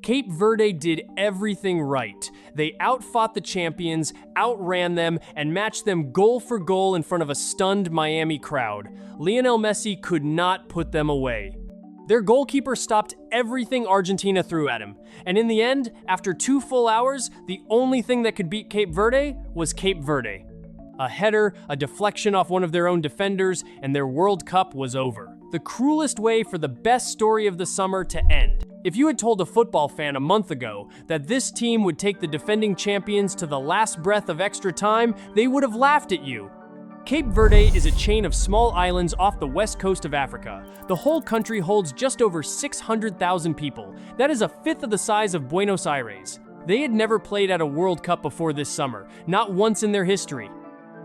Cape Verde did everything right. They outfought the champions, outran them, and matched them goal for goal in front of a stunned Miami crowd. Lionel Messi could not put them away. Their goalkeeper stopped everything Argentina threw at him. And in the end, after 2 full hours, the only thing that could beat Cape Verde was Cape Verde. A header, a deflection off one of their own defenders, and their World Cup was over. The cruelest way for the best story of the summer to end. If you had told a football fan a month ago that this team would take the defending champions to the last breath of extra time, they would have laughed at you. Cape Verde is a chain of small islands off the west coast of Africa. The whole country holds just over 600,000 people. That is a fifth of the size of Buenos Aires. They had never played at a World Cup before this summer, not once in their history.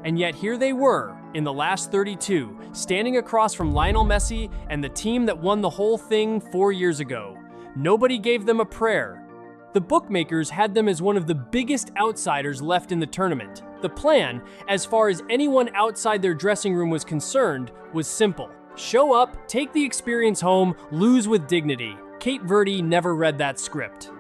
And yet here they were, in the last 32, standing across from Lionel Messi and the team that won the whole thing 4 years ago. Nobody gave them a prayer. The bookmakers had them as one of the biggest outsiders left in the tournament. The plan, as far as anyone outside their dressing room was concerned, was simple. Show up, take the experience home, lose with dignity. Cape Verde never read that script.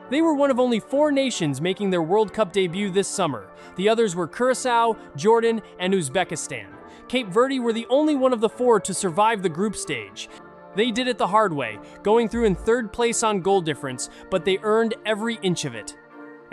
They were one of only 4 nations making their World Cup debut this summer. The others were Curacao, Jordan, and Uzbekistan. Cape Verde were the only one of the 4 to survive the group stage. They did it the hard way, going through in 3rd place on goal difference, but they earned every inch of it.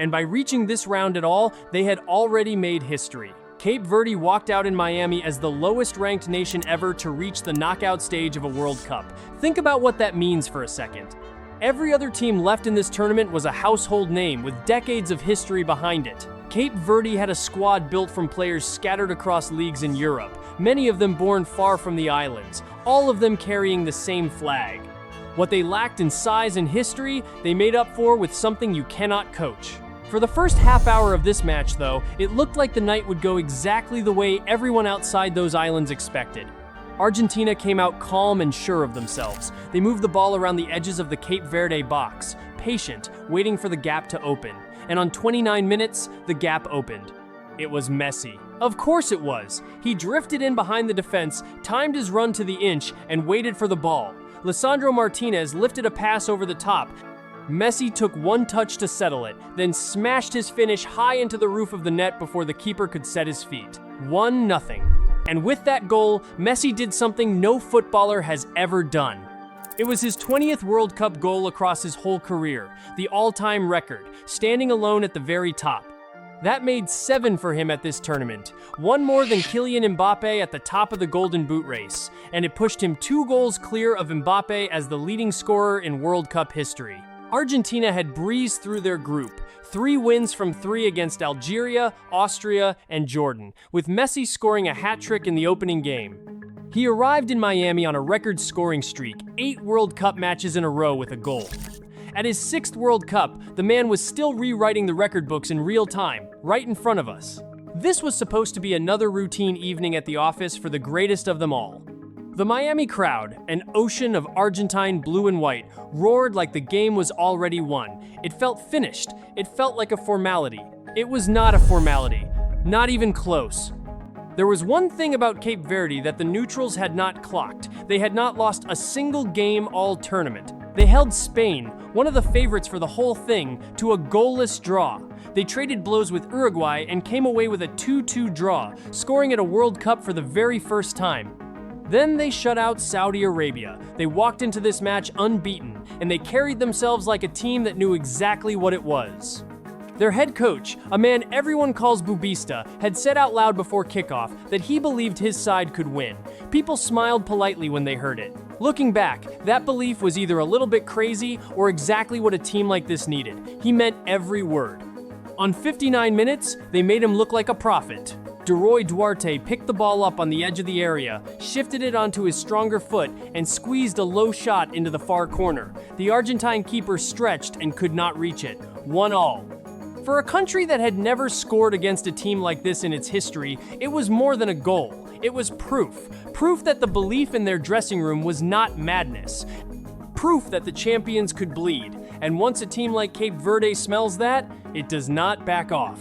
And by reaching this round at all, they had already made history. Cape Verde walked out in Miami as the lowest-ranked nation ever to reach the knockout stage of a World Cup. Think about what that means for a second. Every other team left in this tournament was a household name with decades of history behind it. Cape Verde had a squad built from players scattered across leagues in Europe, many of them born far from the islands, all of them carrying the same flag. What they lacked in size and history, they made up for with something you cannot coach. For the first half hour of this match, though, it looked like the night would go exactly the way everyone outside those islands expected. Argentina came out calm and sure of themselves. They moved the ball around the edges of the Cape Verde box, patient, waiting for the gap to open. And on 29 minutes, the gap opened. It was Messi. Of course it was. He drifted in behind the defense, timed his run to the inch, and waited for the ball. Lisandro Martinez lifted a pass over the top. Messi took 1 touch to settle it, then smashed his finish high into the roof of the net before the keeper could set his feet. 1-0. And with that goal, Messi did something no footballer has ever done. It was his 20th World Cup goal across his whole career, the all-time record, standing alone at the very top. That made 7 for him at this tournament, 1 more than Kylian Mbappe at the top of the Golden Boot race, and it pushed him 2 goals clear of Mbappe as the leading scorer in World Cup history. Argentina had breezed through their group, 3 wins from 3 against Algeria, Austria, and Jordan, with Messi scoring a hat-trick in the opening game. He arrived in Miami on a record scoring streak, 8 World Cup matches in a row with a goal. At his 6th World Cup, the man was still rewriting the record books in real time, right in front of us. This was supposed to be another routine evening at the office for the greatest of them all. The Miami crowd, an ocean of Argentine blue and white, roared like the game was already won. It felt finished. It felt like a formality. It was not a formality, not even close. There was one thing about Cape Verde that the neutrals had not clocked. They had not lost a single game all tournament. They held Spain, one of the favorites for the whole thing, to a goalless draw. They traded blows with Uruguay and came away with a 2-2 draw, scoring at a World Cup for the very first time. Then they shut out Saudi Arabia. They walked into this match unbeaten, and they carried themselves like a team that knew exactly what it was. Their head coach, a man everyone calls Bubista, had said out loud before kickoff that he believed his side could win. People smiled politely when they heard it. Looking back, that belief was either a little bit crazy or exactly what a team like this needed. He meant every word. On 59 minutes, they made him look like a prophet. Duroy Duarte picked the ball up on the edge of the area, shifted it onto his stronger foot, and squeezed a low shot into the far corner. The Argentine keeper stretched and could not reach it. 1-1. For a country that had never scored against a team like this in its history, it was more than a goal. It was proof. Proof that the belief in their dressing room was not madness. Proof that the champions could bleed. And once a team like Cape Verde smells that, it does not back off.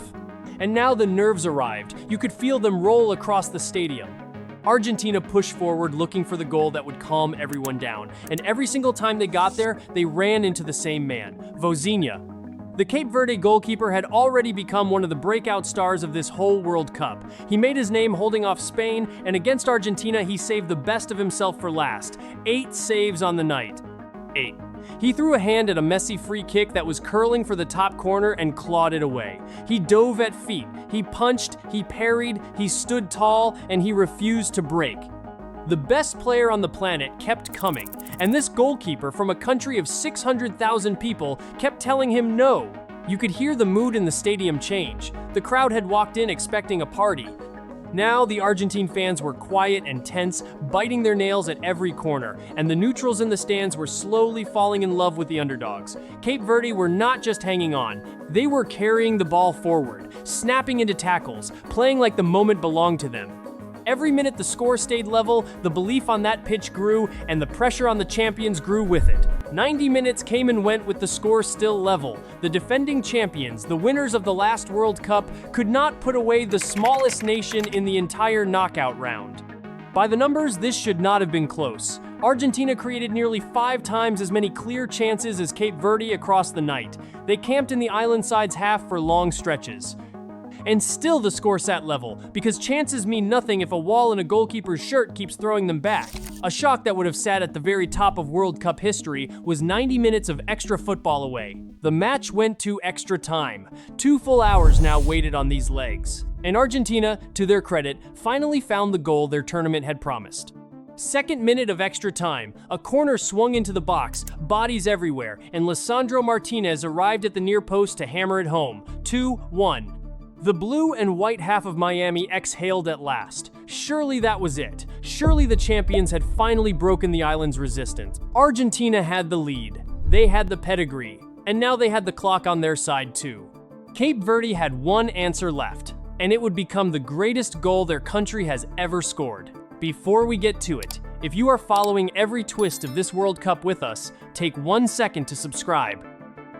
And now the nerves arrived. You could feel them roll across the stadium. Argentina pushed forward looking for the goal that would calm everyone down, and every single time they got there, they ran into the same man, Vozinha. The Cape Verde goalkeeper had already become one of the breakout stars of this whole World Cup. He made his name holding off Spain, and against Argentina, he saved the best of himself for last. 8 saves on the night. 8. He threw a hand at a Messi free kick that was curling for the top corner and clawed it away. He dove at feet, he punched, he parried, he stood tall, and he refused to break. The best player on the planet kept coming, and this goalkeeper from a country of 600,000 people kept telling him no. You could hear the mood in the stadium change. The crowd had walked in expecting a party. Now the Argentine fans were quiet and tense, biting their nails at every corner, and the neutrals in the stands were slowly falling in love with the underdogs. Cape Verde were not just hanging on, they were carrying the ball forward, snapping into tackles, playing like the moment belonged to them. Every minute the score stayed level, the belief on that pitch grew, and the pressure on the champions grew with it. 90 minutes came and went with the score still level. The defending champions, the winners of the last World Cup, could not put away the smallest nation in the entire knockout round. By the numbers, this should not have been close. Argentina created nearly 5 times as many clear chances as Cape Verde across the night. They camped in the island side's half for long stretches. And still the score sat level, because chances mean nothing if a wall in a goalkeeper's shirt keeps throwing them back. A shock that would have sat at the very top of World Cup history was 90 minutes of extra football away. The match went to extra time. 2 full hours now waited on these legs. And Argentina, to their credit, finally found the goal their tournament had promised. Second minute of extra time, a corner swung into the box, bodies everywhere, and Lisandro Martinez arrived at the near post to hammer it home. 2-1. The blue and white half of Miami exhaled at last. Surely that was it. Surely the champions had finally broken the island's resistance. Argentina had the lead. They had the pedigree. And now they had the clock on their side too. Cape Verde had one answer left, and it would become the greatest goal their country has ever scored. Before we get to it, if you are following every twist of this World Cup with us, take 1 second to subscribe.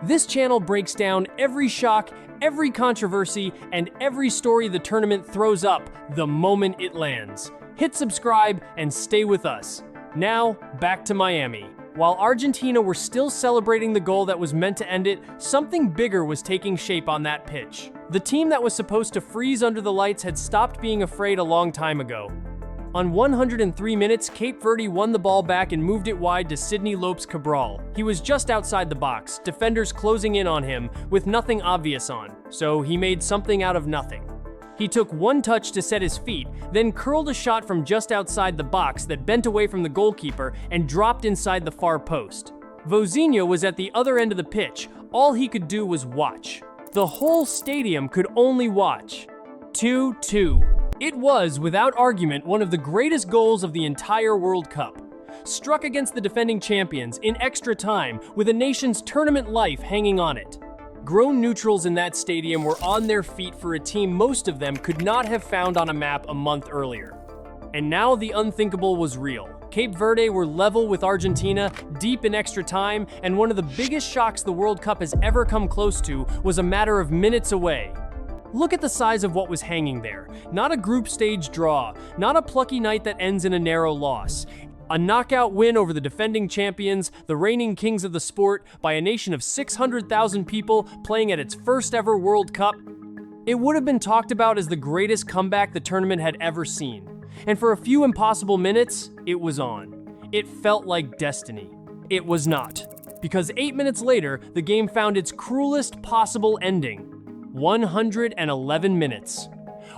This channel breaks down every shock, every controversy, and every story the tournament throws up the moment it lands. Hit subscribe and stay with us. Now, back to Miami. While Argentina were still celebrating the goal that was meant to end it, something bigger was taking shape on that pitch. The team that was supposed to freeze under the lights had stopped being afraid a long time ago. On 103 minutes, Cape Verde won the ball back and moved it wide to Sidney Lopes Cabral. He was just outside the box, defenders closing in on him with nothing obvious on, so he made something out of nothing. He took one touch to set his feet, then curled a shot from just outside the box that bent away from the goalkeeper and dropped inside the far post. Vozinha was at the other end of the pitch. All he could do was watch. The whole stadium could only watch. 2-2. It was, without argument, one of the greatest goals of the entire World Cup. Struck against the defending champions in extra time, with a nation's tournament life hanging on it. Grown neutrals in that stadium were on their feet for a team most of them could not have found on a map a month earlier. And now the unthinkable was real. Cape Verde were level with Argentina, deep in extra time, and one of the biggest shocks the World Cup has ever come close to was a matter of minutes away. Look at the size of what was hanging there. Not a group stage draw, not a plucky night that ends in a narrow loss. A knockout win over the defending champions, the reigning kings of the sport, by a nation of 600,000 people playing at its first ever World Cup. It would have been talked about as the greatest comeback the tournament had ever seen. And for a few impossible minutes, it was on. It felt like destiny. It was not. Because 8 minutes later, the game found its cruelest possible ending. 111 minutes.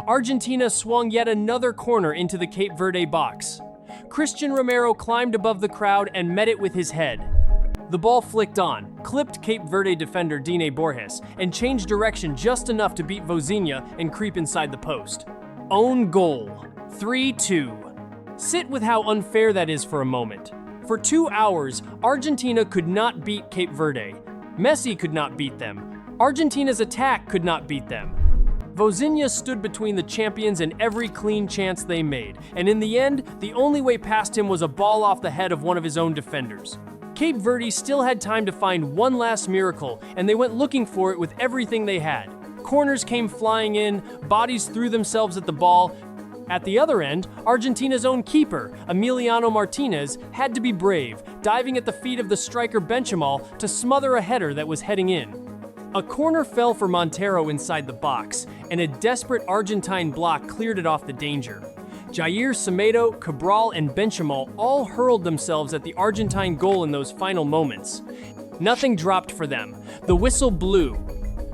Argentina swung yet another corner into the Cape Verde box. Christian Romero climbed above the crowd and met it with his head. The ball flicked on, clipped Cape Verde defender Dine Borges, and changed direction just enough to beat Vozinha and creep inside the post. Own goal. 3-2. Sit with how unfair that is for a moment. For 2 hours, Argentina could not beat Cape Verde. Messi could not beat them. Argentina's attack could not beat them. Vozinha stood between the champions and every clean chance they made, and in the end, the only way past him was a ball off the head of one of his own defenders. Cape Verde still had time to find one last miracle, and they went looking for it with everything they had. Corners came flying in, bodies threw themselves at the ball, At the other end, Argentina's own keeper, Emiliano Martinez, had to be brave, diving at the feet of the striker Benchamal to smother a header that was heading in. A corner fell for Montero inside the box, and a desperate Argentine block cleared it off the danger. Jair Semedo, Cabral, and Benchamal all hurled themselves at the Argentine goal in those final moments. Nothing dropped for them. The whistle blew.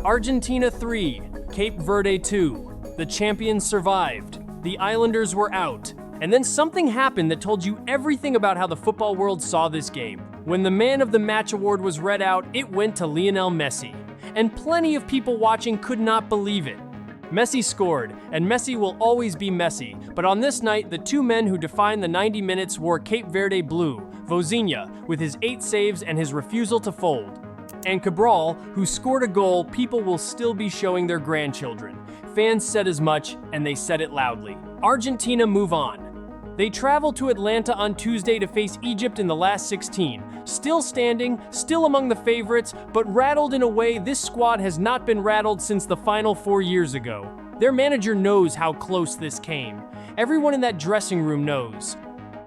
Argentina 3, Cape Verde 2. The champions survived. The Islanders were out. And then something happened that told you everything about how the football world saw this game. When the Man of the Match award was read out, it went to Lionel Messi. And plenty of people watching could not believe it. Messi scored, and Messi will always be Messi, but on this night, the two men who defined the 90 minutes wore Cape Verde blue, Vozinha, with his 8 saves and his refusal to fold. And Cabral, who scored a goal people will still be showing their grandchildren. Fans said as much, and they said it loudly. Argentina move on. They travel to Atlanta on Tuesday to face Egypt in the last 16. Still standing, still among the favorites, but rattled in a way this squad has not been rattled since the final 4 years ago. Their manager knows how close this came. Everyone in that dressing room knows.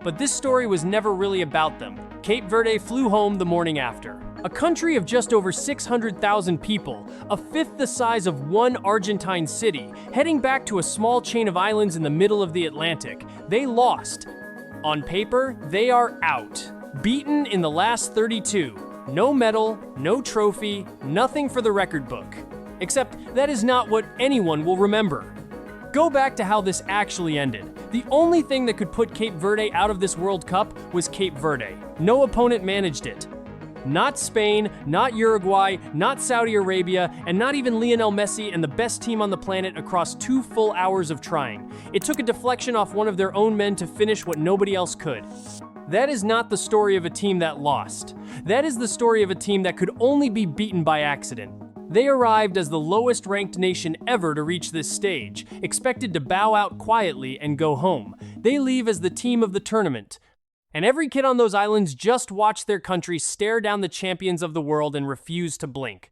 But this story was never really about them. Cape Verde flew home the morning after. A country of just over 600,000 people, a fifth the size of one Argentine city, heading back to a small chain of islands in the middle of the Atlantic. They lost. On paper, they are out. Beaten in the last 32. No medal, no trophy, nothing for the record book. Except that is not what anyone will remember. Go back to how this actually ended. The only thing that could put Cape Verde out of this World Cup was Cape Verde. No opponent managed it. Not Spain, not Uruguay, not Saudi Arabia, and not even Lionel Messi and the best team on the planet across 2 full hours of trying. It took a deflection off one of their own men to finish what nobody else could. That is not the story of a team that lost. That is the story of a team that could only be beaten by accident. They arrived as the lowest-ranked nation ever to reach this stage, expected to bow out quietly and go home. They leave as the team of the tournament. And every kid on those islands just watched their country stare down the champions of the world and refuse to blink.